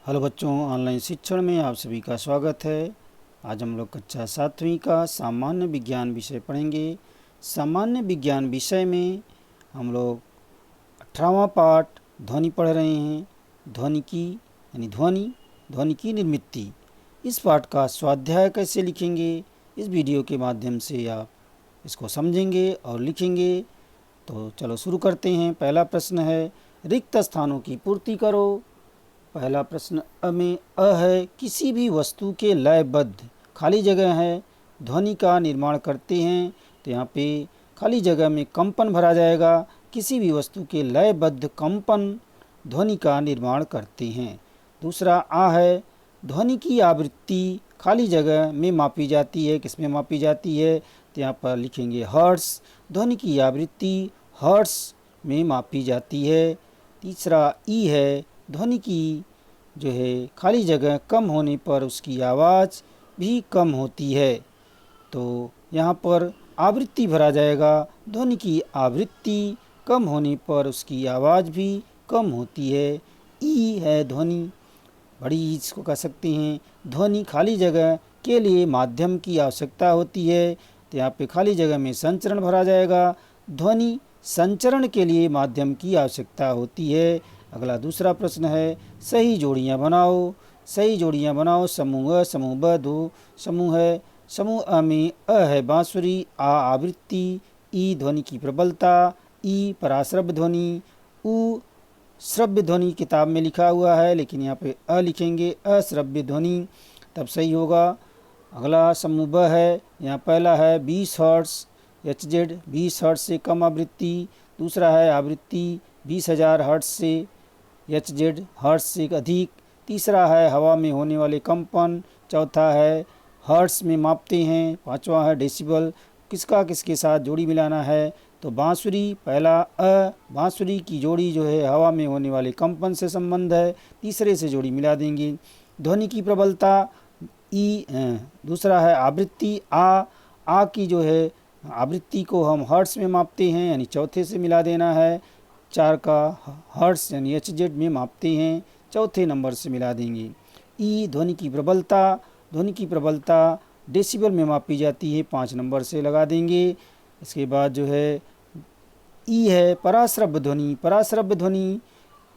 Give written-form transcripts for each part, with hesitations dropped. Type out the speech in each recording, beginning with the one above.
Hello बच्चों, online शिक्षण में आप सभी का स्वागत है। आज हम लोग कक्षा 7वीं का सामान्य विज्ञान विषय पढ़ेंगे। सामान्य विज्ञान विषय में हम लोग 18वां पाठ ध्वनि पढ़ रहे हैं। ध्वनिकी यानी ध्वनि की निर्मिति। इस पाठ का स्वाध्याय कैसे लिखेंगे, इस वीडियो के माध्यम से आप इसको समझेंगे और लिखेंगे। तो चलो शुरू करते हैं। पहला प्रश्न है, रिक्त स्थानों की पूर्ति करो। पहला प्रश्न अ में अ है, किसी भी वस्तु के लयबद्ध खाली जगह है ध्वनि का निर्माण करते हैं। तो यहाँ पे खाली जगह में कंपन भरा जाएगा। किसी भी वस्तु के लयबद्ध कंपन ध्वनि का निर्माण करते हैं। दूसरा आ है, ध्वनि की आवृत्ति खाली जगह में मापी जाती है। किस में मापी जाती है? तो यहाँ पर लिखेंगे हर्ट्स। ध्वनि की आवृत्ति हर्ट्स में मापी जाती है। तीसरा ई है, ध्वनि की जो है खाली जगह कम होने पर उसकी आवाज़ भी कम होती है। तो यहाँ पर आवृत्ति भरा जाएगा। ध्वनि की आवृत्ति कम होने पर उसकी आवाज़ भी कम होती है। ई है ध्वनि, बड़ी इसको कह सकते हैं। ध्वनि खाली जगह के लिए माध्यम की आवश्यकता होती है। तो यहाँ पे खाली जगह में संचरण भरा जाएगा। ध्वनि संचरण के लिए माध्यम की आवश्यकता होती है। अगला दूसरा प्रश्न है, सही जोड़ियाँ बनाओ। सही जोड़ियाँ बनाओ। समूह अ समूह ब दो समूह है। समूह अ में अ है बांसुरी, आ आवृत्ति, ई ध्वनि की प्रबलता, ई पराश्रव्य ध्वनि, उ श्रव्य ध्वनि किताब में लिखा हुआ है, लेकिन यहाँ पे अ लिखेंगे, अश्रव्य ध्वनि, तब सही होगा। अगला समूह ब है। यहाँ पहला है 20 हर्ट्ज एच जेड, 20 हर्ट्ज से कम आवृत्ति। दूसरा है आवृत्ति 20,000 हर्ट्ज से एच जेड हर्ट्ज से अधिक। तीसरा है हवा में होने वाले कंपन। चौथा है हर्ट्ज में मापते हैं। पांचवा है डेसिबल। किसका किसके साथ जोड़ी मिलाना है? तो बांसुरी, पहला अ, बांसुरी की जोड़ी जो है हवा में होने वाले कंपन से संबंध है। तीसरे से जोड़ी मिला देंगे। ध्वनि की प्रबलता ई, दूसरा है आवृत्ति आ की जो है आवृत्ति को हम हर्ट्ज में मापते हैं, यानी चौथे से मिला देना है। 4 का हर्ट्ज यानी एच जेड में मापते हैं, चौथे नंबर से मिला देंगे। ई ध्वनि की प्रबलता, ध्वनि की प्रबलता डेसिबल में मापी जाती है, 5 नंबर से लगा देंगे। इसके बाद जो है ई है पराश्रव्य ध्वनि। पराश्रव्य ध्वनि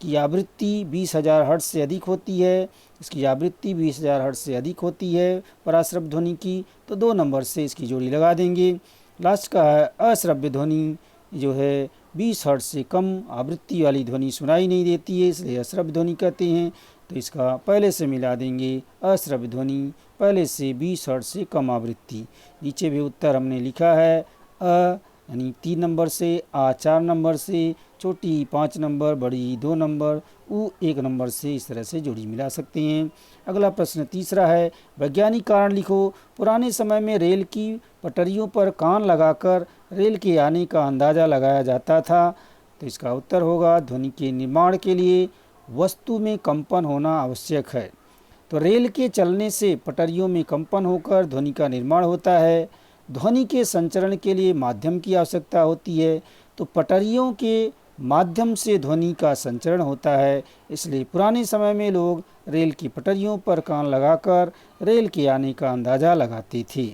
की आवृत्ति 20,000 हर्ट्ज से अधिक होती है। इसकी आवृत्ति 20,000 हर्ट्ज से अधिक होती है पराश्रव्य ध्वनि की, तो 2 नंबर से इसकी जोड़ी लगा देंगे। लास्ट का है अश्रव्य ध्वनि, जो है 20 हर्ट्ज से कम आवृत्ति वाली ध्वनि सुनाई नहीं देती है, इसलिए अश्रव्य ध्वनि कहते हैं। तो इसका पहले से मिला देंगे, अश्रव्य ध्वनि पहले से 20 हर्ट्ज से कम आवृत्ति। नीचे भी उत्तर हमने लिखा है, अ यानी 3 नंबर से, आ 4 नंबर से, छोटी 5 नंबर, बड़ी 2 नंबर, उ 1 नंबर से, इस तरह से जोड़ी मिला सकते हैं। अगला प्रश्न तीसरा है, वैज्ञानिक कारण लिखो। पुराने समय में रेल की पटरियों पर कान लगाकर रेल के आने का अंदाज़ा लगाया जाता था। तो इसका उत्तर होगा, ध्वनि के निर्माण के लिए वस्तु में कंपन होना आवश्यक है। तो रेल के चलने से पटरियों में कंपन होकर ध्वनि का निर्माण होता है। ध्वनि के संचरण के लिए माध्यम की आवश्यकता होती है। तो पटरियों के माध्यम से ध्वनि का संचरण होता है, इसलिए पुराने समय में लोग रेल की पटरियों पर कान लगाकर रेल के आने का अंदाज़ा लगाते थे।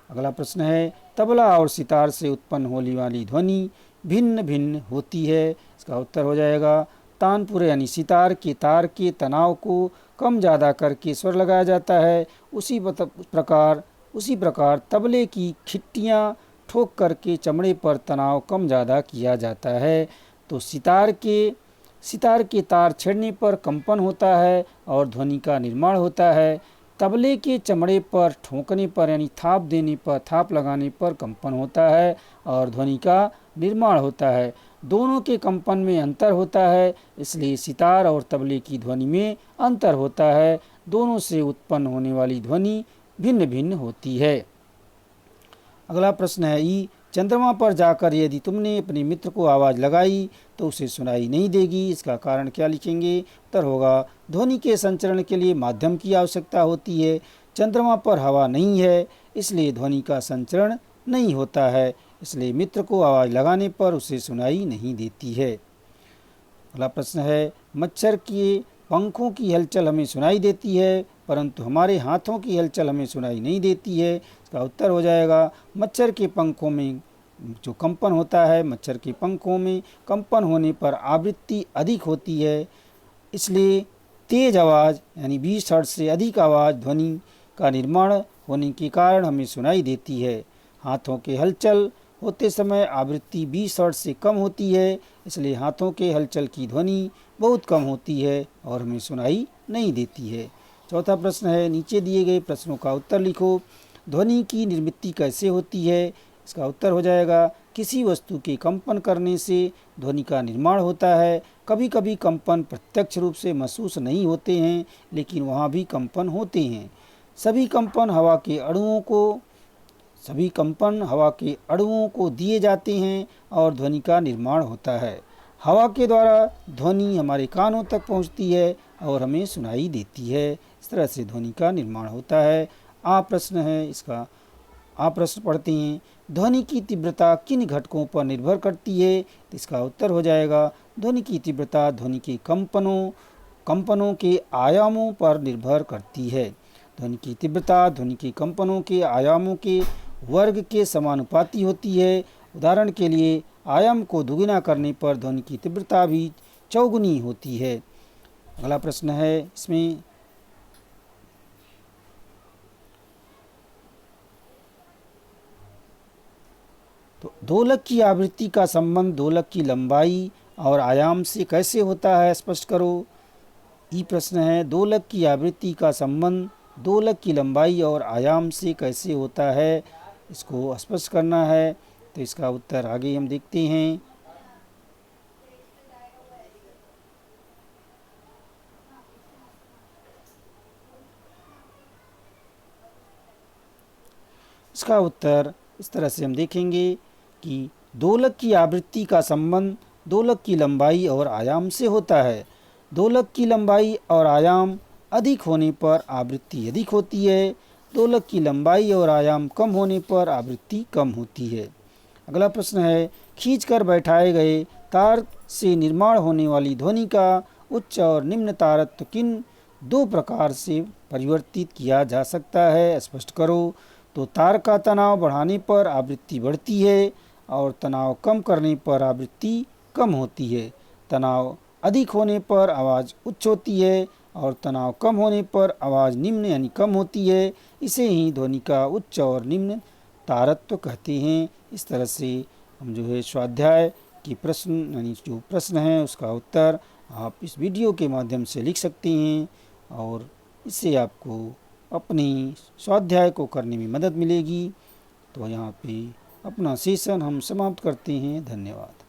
अगला प्रश्न है, तबला और सितार से उत्पन्न होने वाली ध्वनि भिन्न भिन्न होती है। इसका उत्तर हो जाएगा, तानपुर यानी सितार के तार के तनाव को कम ज़्यादा करके स्वर लगाया जाता है। उसी प्रकार तबले की खिट्टियाँ ठोक करके चमड़े पर तनाव कम ज़्यादा किया जाता है। तो सितार के तार छेड़ने पर कंपन होता है और ध्वनि का निर्माण होता है। तबले के चमड़े पर ठोकने पर यानी थाप देने पर, थाप लगाने पर कंपन होता है और ध्वनि का निर्माण होता है। दोनों के कंपन में अंतर होता है, इसलिए सितार और तबले की ध्वनि में अंतर होता है। दोनों से उत्पन्न होने वाली ध्वनि भिन्न भिन्न होती है। अगला प्रश्न है ई, चंद्रमा पर जाकर यदि तुमने अपने मित्र को आवाज़ लगाई तो उसे सुनाई नहीं देगी, इसका कारण क्या लिखेंगे? उत्तर होगा, ध्वनि के संचरण के लिए माध्यम की आवश्यकता होती है। चंद्रमा पर हवा नहीं है, इसलिए ध्वनि का संचरण नहीं होता है, इसलिए मित्र को आवाज़ लगाने पर उसे सुनाई नहीं देती है। अगला प्रश्न है, मच्छर के पंखों की हलचल हमें सुनाई देती है, परंतु हमारे हाथों की हलचल हमें सुनाई नहीं देती है। इसका उत्तर हो जाएगा मच्छर के पंखों में जो कंपन होता है, मच्छर के पंखों में कंपन होने पर आवृत्ति अधिक होती है, इसलिए तेज आवाज़ यानी 20 हर्ट्ज से अधिक आवाज़ ध्वनि का निर्माण होने के कारण हमें सुनाई देती है। हाथों के हलचल होते समय आवृत्ति 20 हर्ट्ज से कम होती है, इसलिए हाथों के हलचल की ध्वनि बहुत कम होती है और हमें सुनाई नहीं देती है। चौथा प्रश्न है, नीचे दिए गए प्रश्नों का उत्तर लिखो। ध्वनि की निर्मिति कैसे होती है? इसका उत्तर हो जाएगा किसी वस्तु के कंपन करने से ध्वनि का निर्माण होता है। कभी कभी कंपन प्रत्यक्ष रूप से महसूस नहीं होते हैं, लेकिन वहाँ भी कंपन होते हैं। सभी कंपन हवा के अणुओं को दिए जाते हैं और ध्वनि का निर्माण होता है। हवा के द्वारा ध्वनि हमारे कानों तक पहुँचती है और हमें सुनाई देती है। इस तरह से ध्वनि का निर्माण होता है। प्रश्न है, इसका प्रश्न पढ़ते हैं। ध्वनि की तीव्रता किन घटकों पर निर्भर करती है? तो इसका उत्तर हो जाएगा ध्वनि की तीव्रता ध्वनि के कंपनों के आयामों पर निर्भर करती है। ध्वनि की तीव्रता ध्वनि के कंपनों के आयामों के वर्ग के समानुपाती होती है। उदाहरण के लिए आयाम को दुगुना करने पर ध्वनि की तीव्रता भी चौगुनी होती है। अगला प्रश्न है, इसमें तो दोलक की आवृत्ति का संबंध दोलक की लंबाई और आयाम से कैसे होता है, स्पष्ट करो। ई प्रश्न है, दोलक की आवृत्ति का संबंध दोलक की लंबाई और आयाम से कैसे होता है, इसको स्पष्ट करना है। तो इसका उत्तर आगे हम देखते हैं। इसका उत्तर इस तरह से हम देखेंगे कि दोलक की आवृत्ति का संबंध दोलक की लंबाई और आयाम से होता है। दोलक की लंबाई और आयाम अधिक होने पर आवृत्ति अधिक होती है। दोलक की लंबाई और आयाम कम होने पर आवृत्ति कम होती है। अगला प्रश्न है, खींचकर बैठाए गए तार से निर्माण होने वाली ध्वनि का उच्च और निम्न तारत्व किन दो प्रकार से परिवर्तित किया जा सकता है, स्पष्ट करो। तो तार का तनाव बढ़ाने पर आवृत्ति बढ़ती है और तनाव कम करने पर आवृत्ति कम होती है। तनाव अधिक होने पर आवाज़ उच्च होती है और तनाव कम होने पर आवाज़ निम्न यानी कम होती है। इसे ही ध्वनि का उच्च और निम्न तारत्व कहते हैं। इस तरह से हम जो है स्वाध्याय की प्रश्न यानी जो प्रश्न है उसका उत्तर आप इस वीडियो के माध्यम से लिख सकते हैं और इससे आपको अपनी स्वाध्याय को करने में मदद मिलेगी। तो यहाँ पे अपना सेशन हम समाप्त करते हैं। धन्यवाद।